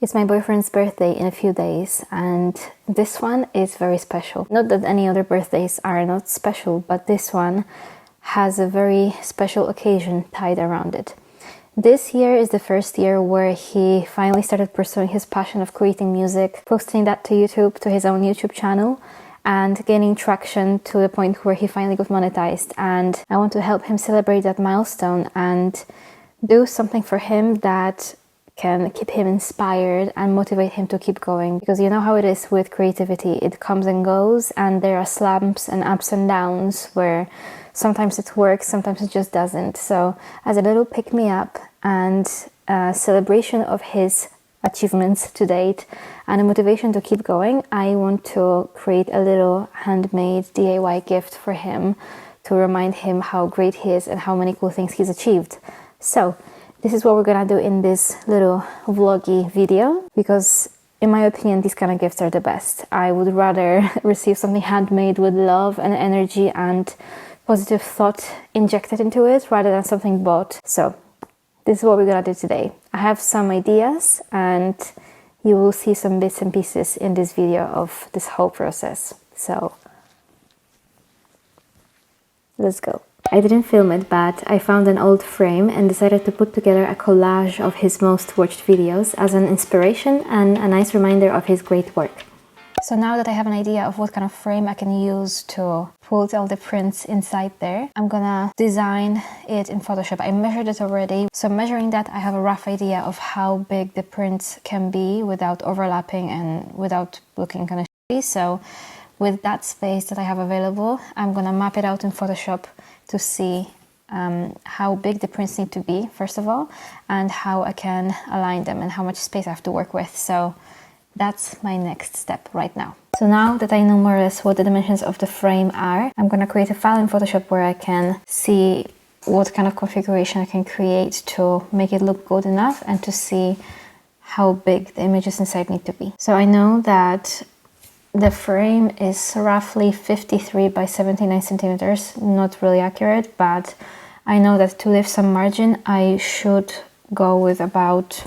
It's my boyfriend's birthday in a few days, and this one is very special. Not that any other birthdays are not special, but this one has a very special occasion tied around it. This year is the first year where he finally started pursuing his passion of creating music, posting that to YouTube, to his own YouTube channel, and gaining traction to the point where he finally got monetized. And I want to help him celebrate that milestone and do something for him that can keep him inspired and motivate him to keep going, because you know how it is with creativity. It comes and goes, and there are slumps and ups and downs where sometimes it works, sometimes it just doesn't. So as a little pick-me-up and a celebration of his achievements to date and a motivation to keep going, I want to create a little handmade DIY gift for him to remind him how great he is and how many cool things he's achieved. So this is what we're gonna do in this little vloggy video, because in my opinion, these kind of gifts are the best. I would rather receive something handmade with love and energy and positive thought injected into it rather than something bought. So this is what we're gonna do today. I have some ideas, and you will see some bits and pieces in this video of this whole process. So let's go. I didn't film it, but I found an old frame and decided to put together a collage of his most watched videos as an inspiration and a nice reminder of his great work. So now that I have an idea of what kind of frame I can use to put all the prints inside there, I'm gonna design it in Photoshop. I measured it already, so measuring that I have a rough idea of how big the prints can be without overlapping and without looking kind of shitty. So with that space that I have available, I'm gonna map it out in Photoshop to see how big the prints need to be, first of all, and how I can align them and how much space I have to work with. So that's my next step right now. So now that I know more or less what the dimensions of the frame are, I'm gonna create a file in Photoshop where I can see what kind of configuration I can create to make it look good enough and to see how big the images inside need to be. So I know that the frame is roughly 53 by 79 centimeters, not really accurate, but I know that to leave some margin, I should go with about,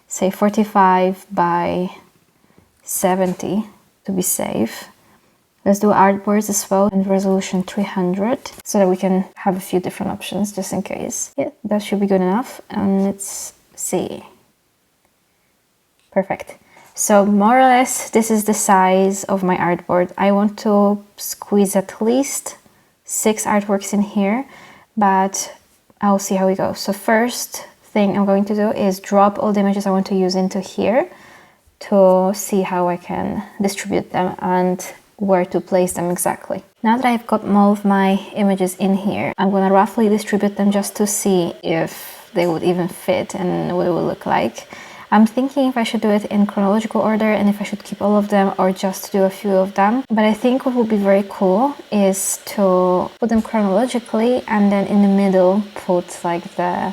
say, 45 by 70 to be safe. Let's do artboards as well in resolution 300 so that we can have a few different options just in case. Yeah, that should be good enough. And let's see. Perfect. So more or less, this is the size of my artboard. I want to squeeze at least 6 artworks in here, but I'll see how we go. So first thing I'm going to do is drop all the images I want to use into here to see how I can distribute them and where to place them exactly. Now that I've got all of my images in here, I'm gonna roughly distribute them just to see if they would even fit and what it would look like. I'm thinking if I should do it in chronological order and if I should keep all of them or just do a few of them. But I think what would be very cool is to put them chronologically and then in the middle put like the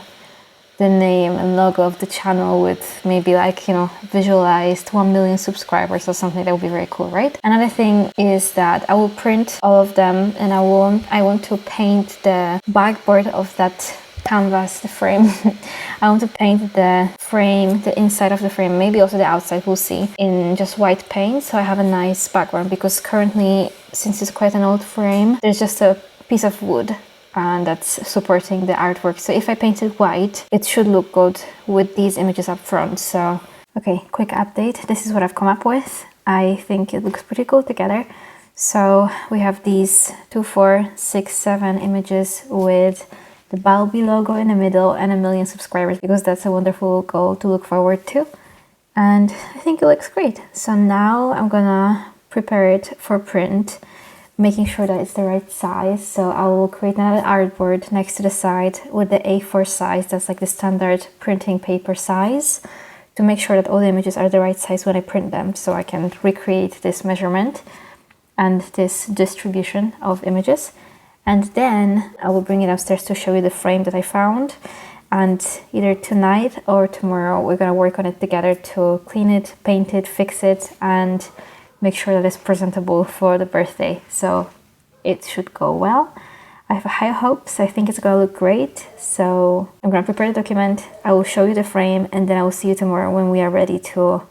name and logo of the channel with maybe like, you know, visualized 1 million subscribers or something. That would be very cool, right? Another thing is that I will print all of them and I want to paint the backboard of that canvas, the frame. I want to paint the frame, the inside of the frame, maybe also the outside, we'll see, in just white paint, so I have a nice background, because currently, since it's quite an old frame, there's just a piece of wood and that's supporting the artwork. So if I paint it white, it should look good with these images up front. So okay, quick update. This is what I've come up with. I think it looks pretty cool together. So we have these 2, 4, 6, 7 images with the Balbi logo in the middle and 1 million subscribers, because that's a wonderful goal to look forward to. And I think it looks great. So now I'm gonna prepare it for print, making sure that it's the right size. So I will create another artboard next to the side with the A4 size, that's like the standard printing paper size, to make sure that all the images are the right size when I print them, so I can recreate this measurement and this distribution of images. And then I will bring it upstairs to show you the frame that I found. And either tonight or tomorrow, we're gonna work on it together to clean it, paint it, fix it, and make sure that it's presentable for the birthday. So it should go well. I have high hopes. I think it's gonna look great. So I'm gonna prepare the document. I will show you the frame, and then I will see you tomorrow when we are ready to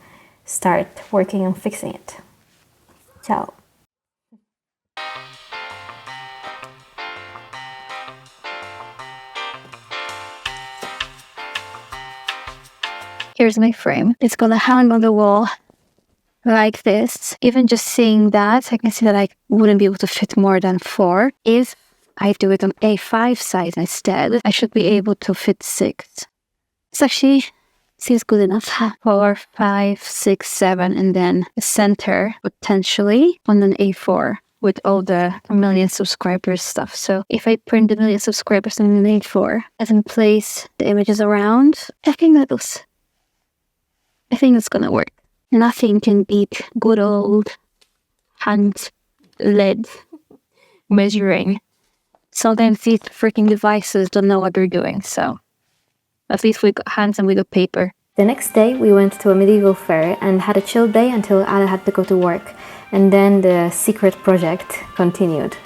start working on fixing it. Ciao. Here's my frame. It's gonna hang on the wall like this. Even just seeing that, I can see that I wouldn't be able to fit more than 4. If I do it on A5 size instead, I should be able to fit 6. This actually seems good enough. 4, 5, 6, 7, and then the center potentially on an A4 with all the million subscribers stuff. So if I print the million subscribers on an A4 and then place the images around, I think it's gonna work. Nothing can beat good old hand-led measuring. Sometimes these freaking devices don't know what they're doing, so at least we got hands and we got paper. The next day we went to a medieval fair and had a chill day until Ale had to go to work, and then the secret project continued.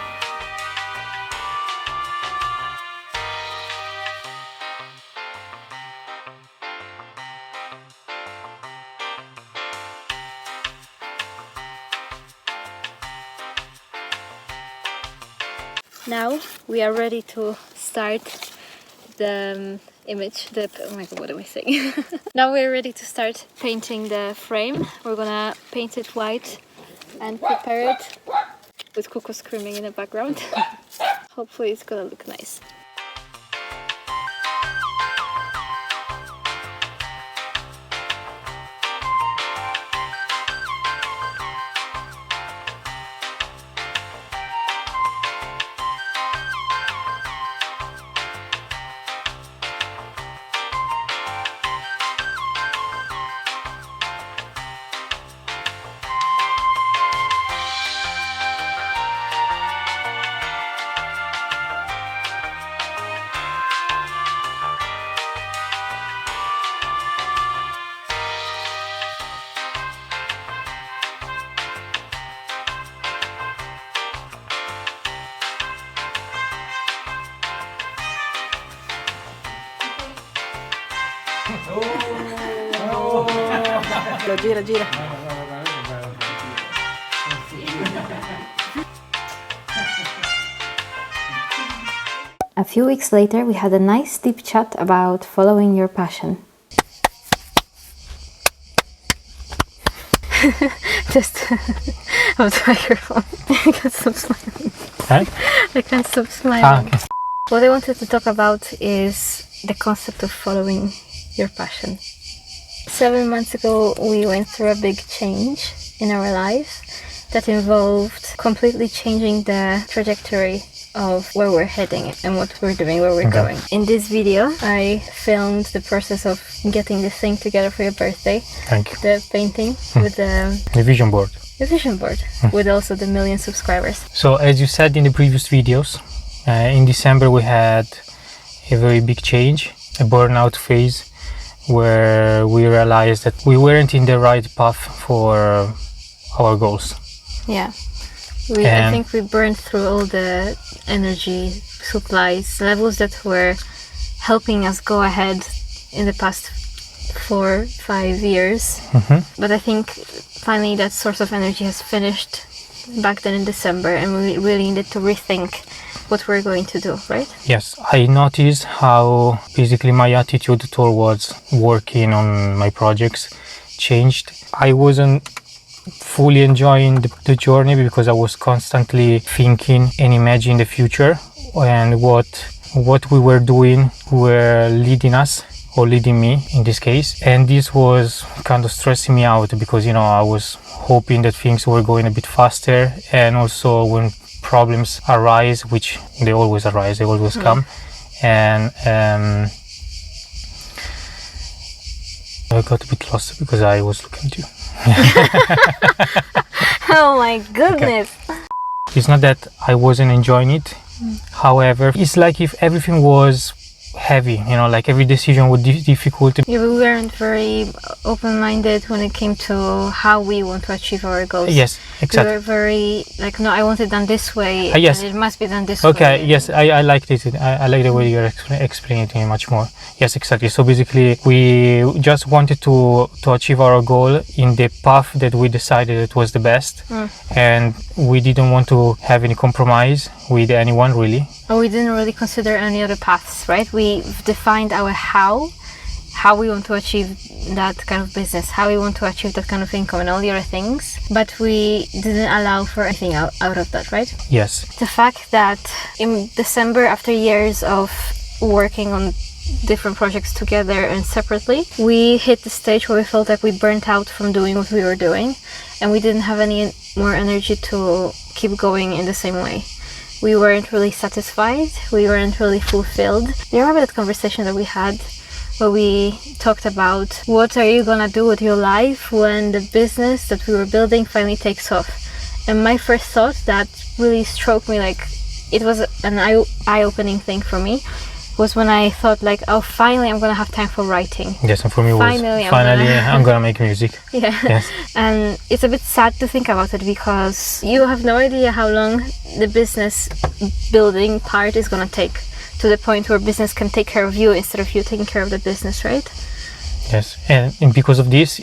Now we are ready to start the image. Oh my god, what am I saying? Now we're ready to start painting the frame. We're gonna paint it white and prepare it with Coco screaming in the background. Hopefully it's gonna look nice. Gira, gira. A few weeks later, we had a nice deep chat about following your passion. Just of the microphone. I can't stop smiling. Huh? I can't stop smiling. Okay. What I wanted to talk about is the concept of following your passion. 7 months ago, we went through a big change in our life that involved completely changing the trajectory of where we're heading and what we're doing, where we're going. In this video, I filmed the process of getting this thing together for your birthday. Thank you. The painting with the vision board. The vision board with also the 1 million subscribers. So as you said in the previous videos, in December we had a very big change, a burnout phase, where we realized that we weren't in the right path for our goals. Yeah. I think we burned through all the energy supplies, levels that were helping us go ahead in the past 4-5 years. But I think finally that source of energy has finished back then in December, and we really needed to rethink what we're going to do, right? Yes, I noticed how basically my attitude towards working on my projects changed. I wasn't fully enjoying the journey because I was constantly thinking and imagining the future and what we were doing were leading us, or leading me in this case, and this was kind of stressing me out because, you know, I was hoping that things were going a bit faster, and also when problems arise, which they always arise, they always come, and I got a bit lost because I was looking at you. Oh my goodness. Okay. It's not that I wasn't enjoying it, however, it's like if everything was heavy, you know, like every decision was difficult. Yeah, we weren't very open-minded when it came to how we want to achieve our goals. Yes, exactly. We were very like, no, I want it done this way. Yes. And it must be done this way. Okay, yes, I liked it. I like the way you're explaining it much more. Yes, exactly. So basically, we just wanted to achieve our goal in the path that we decided it was the best, and we didn't want to have any compromise with anyone, really. Or we didn't really consider any other paths, right? We defined our how we want to achieve that kind of business, how we want to achieve that kind of income and all the other things, but we didn't allow for anything out of that, right? Yes. The fact that in December, after years of working on different projects together and separately, we hit the stage where we felt like we burnt out from doing what we were doing, and we didn't have any more energy to keep going in the same way. We weren't really satisfied, we weren't really fulfilled. Do you remember that conversation that we had where we talked about what are you gonna do with your life when the business that we were building finally takes off? And my first thought that really struck me, like it was an eye-opening thing for me, was when I thought like, oh, finally I'm gonna have time for writing. Yes, and for me Finally, I'm gonna make music. Yeah. Yes. And it's a bit sad to think about it because you have no idea how long the business building part is gonna take, to the point where business can take care of you instead of you taking care of the business, right? Yes, and because of this,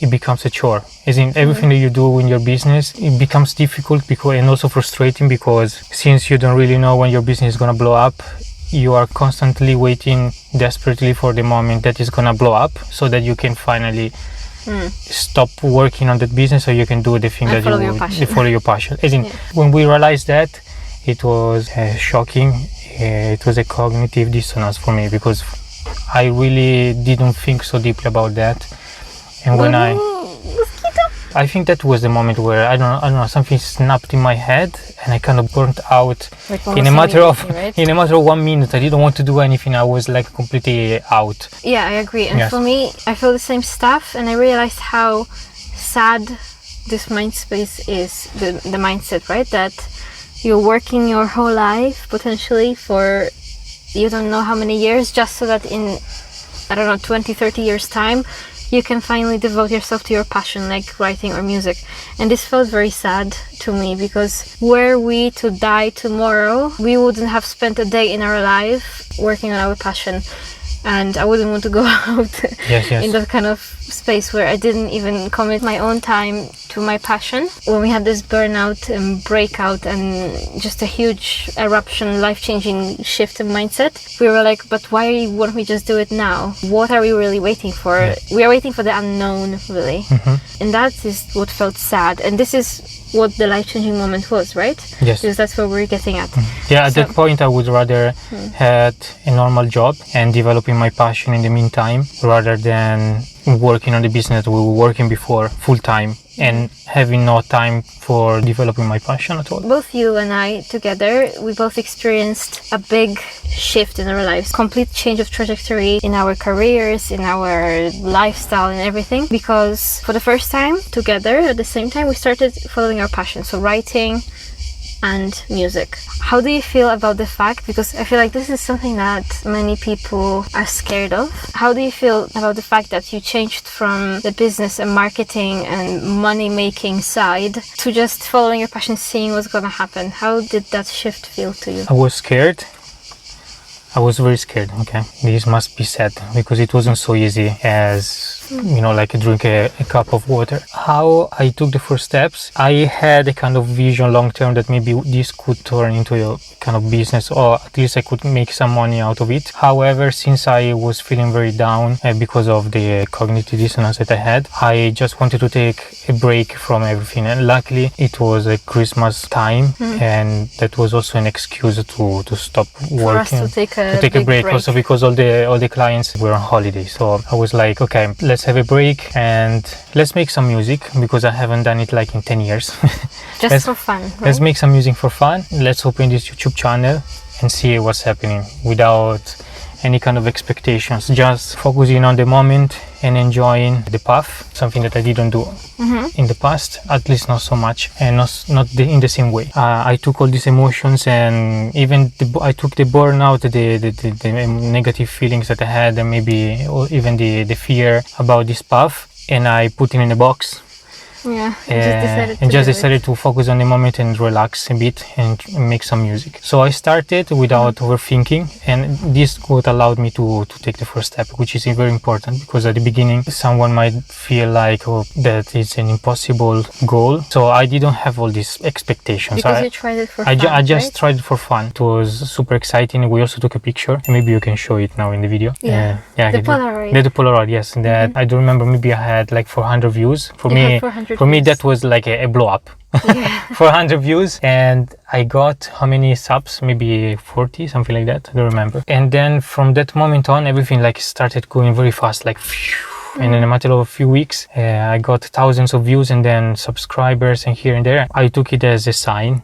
it becomes a chore. As in everything that you do in your business, it becomes difficult and also frustrating, because since you don't really know when your business is gonna blow up, you are constantly waiting desperately for the moment that it's gonna blow up, so that you can finally stop working on that business, so you can do the thing And that follow follow your passion. As in, when we realized that, it was shocking. It was a cognitive dissonance for me, because I really didn't think so deeply about that. And when I think that was the moment where I don't know, something snapped in my head, and I kind of burnt out Like in a matter of right? in a matter of 1 minute. I didn't want to do anything. I was like completely out. Yeah, I agree. And Yes. for me, I feel the same stuff, and I realized how sad this mind space is, the mindset, right? That you're working your whole life potentially for you don't know how many years, just so that in, I don't know, 20-30 years time you can finally devote yourself to your passion, like writing or music. And this felt very sad to me, because were we to die tomorrow, we wouldn't have spent a day in our life working on our passion. And I wouldn't want to go out in that kind of space where I didn't even commit my own time to my passion. When we had this burnout and breakout and just a huge eruption, life-changing shift in mindset, we were like, but why won't we just do it now? What are we really waiting for? Yeah. We are waiting for the unknown, really. Mm-hmm. And that is what felt sad. And this is what the life-changing moment was, right? Yes. Because that's what we're getting at. Yeah, at that point I would rather had a normal job and developing my passion in the meantime, rather than working on the business that we were working before full-time and having no time for developing my passion at all. Both you and I together, we both experienced a big shift in our lives, complete change of trajectory in our careers, in our lifestyle and everything, because for the first time together at the same time we started following our passion, so writing and music. How do you feel about the fact, because I feel like this is something that many people are scared of, how do you feel about the fact that you changed from the business and marketing and money making side to just following your passion, seeing what's gonna happen? How did that shift feel to you? I was scared. I was very scared, okay? This must be said, because it wasn't so easy as, you know, like drink a cup of water. How I took the first steps, I had a kind of vision long term that maybe this could turn into a kind of business, or at least I could make some money out of it. However, since I was feeling very down because of the cognitive dissonance that I had, I just wanted to take a break from everything. And luckily it was a Christmas time, and that was also an excuse to stop working. For us to take a break also, because all the clients were on holiday. So I was like, okay, let's have a break and let's make some music, because I haven't done it like in 10 years. Just for fun, right? Let's make some music for fun. Let's open this YouTube channel and see what's happening without any kind of expectations, just focusing on the moment and enjoying the path, something that I didn't do in the past, at least not so much, and in the same way. I took all these emotions, and even I took the burnout, the negative feelings that I had, and maybe or even the fear about this path, and I put it in a box. Yeah, just decided to focus on the moment and relax a bit and make some music. So I started without overthinking, and this what allowed me to take the first step, which is very important, because at the beginning someone might feel like that it's an impossible goal. So I didn't have all these expectations. Because you tried it for fun, I just right? tried it for fun. It was super exciting. We also took a picture, and maybe you can show it now in the video. The Polaroid. The Polaroid, yes. That I don't remember. Maybe I had like 400 views. For me, that was like a blow up. 400 views, and I got how many subs? Maybe 40, something like that. I don't remember. And then from that moment on, everything like started going very fast, like phew. And in a matter of a few weeks, I got thousands of views and then subscribers and here and there. I took it as a sign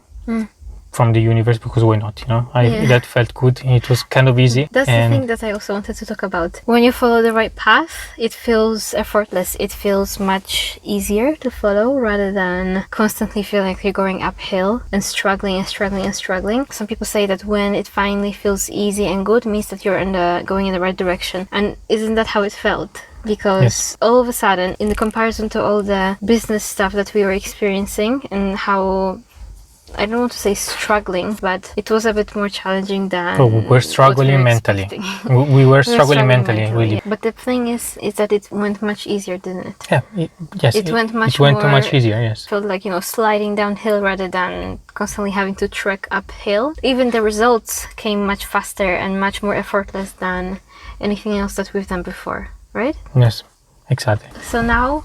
from the universe, because why not, that felt good. It was kind of easy. That's the thing that I also wanted to talk about. When you follow the right path, it feels effortless. It feels much easier to follow rather than constantly feeling like you're going uphill and struggling and struggling and struggling. Some people say that when it finally feels easy and good, means that you're going in the right direction. And isn't that how it felt? Because all of a sudden, in the comparison to all the business stuff that we were experiencing, and how, I don't want to say struggling, but it was a bit more challenging than we were struggling mentally. We were struggling mentally, really. Yeah. But the thing is that it went much easier, didn't it? Yeah, it went much easier, yes. Felt like, sliding downhill rather than constantly having to trek uphill. Even the results came much faster and much more effortless than anything else that we've done before, right? Yes, exactly. So now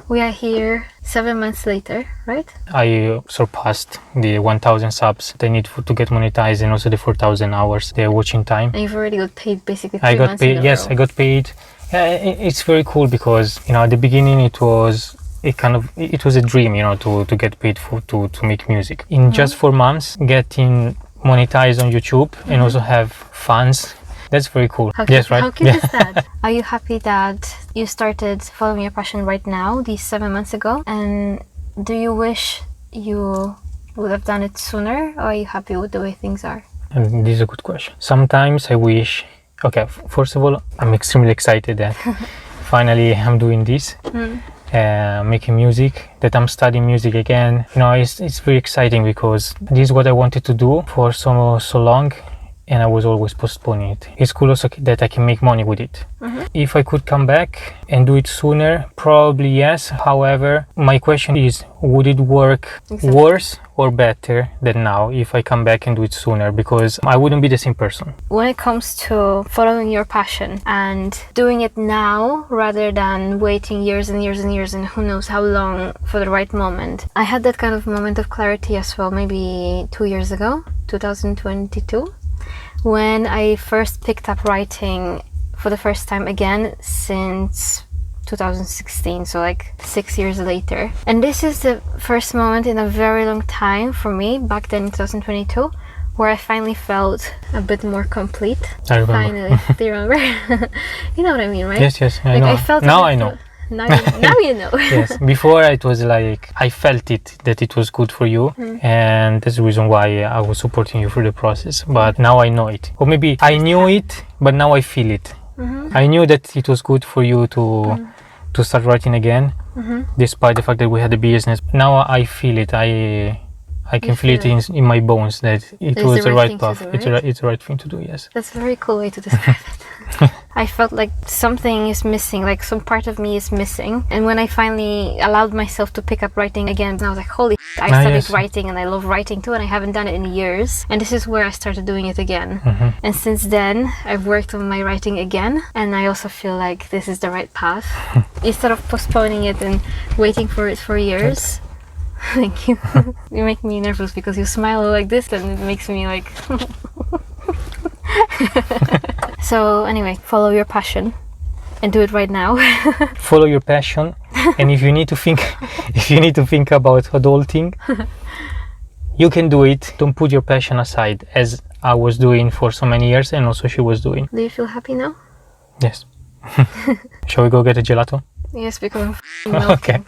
we are here 7 months later, right? I surpassed the 1,000 subs that I need to get monetized, and also the 4,000 hours, the watching time. And you've already got paid basically 3 months in a row. Yes, I got paid. Yeah, it's very cool because, at the beginning it was a dream, to get paid to make music. In just 4 months, getting monetized on YouTube and also have fans. That's very cool. How cute is that? Are you happy that you started following your passion right now, these 7 months ago? And do you wish you would have done it sooner, or are you happy with the way things are? And this is a good question. Sometimes I wish... Okay, first of all, I'm extremely excited that finally I'm doing this, making music, that I'm studying music again. It's very exciting because this is what I wanted to do for so long. And I was always postponing it. It's cool also that I can make money with it. If I could come back and do it sooner, probably yes. However, my question is, would it work worse or better than now if I come back and do it sooner? Because I wouldn't be the same person. When it comes to following your passion and doing it now rather than waiting years and years and years and who knows how long for the right moment, I had that kind of moment of clarity as well, maybe 2 years ago, 2022. When I first picked up writing for the first time again since 2016, so like 6 years later. And this is the first moment in a very long time for me, back then in 2022, where I finally felt a bit more complete. I remember. Finally. Do you remember? You know what I mean, right? Yes, I know. I know. Now you know. Yes, before it was like I felt it, that it was good for you, and that's the reason why I was supporting you through the process. But now I know it, or maybe I knew it, but now I feel it. I knew that it was good for you to start writing again, despite the fact that we had a business. Now I feel it. I can feel it in my bones that it was the right path. It's the right thing to do, yes. That's a very cool way to describe it. I felt like something is missing, like some part of me is missing. And when I finally allowed myself to pick up writing again, I was like, holy shit, I started writing, and I love writing too, and I haven't done it in years. And this is where I started doing it again. And since then, I've worked on my writing again, and I also feel like this is the right path. Instead of postponing it and waiting for it for years. Thank you. You make me nervous because you smile like this, and it makes me like... So anyway, follow your passion and do it right now. Follow your passion, and if you need to think about adulting, you can do it. Don't put your passion aside, as I was doing for so many years, and also she was doing. Do you feel happy now? Yes. Shall we go get a gelato? Yes, because I'm Okay.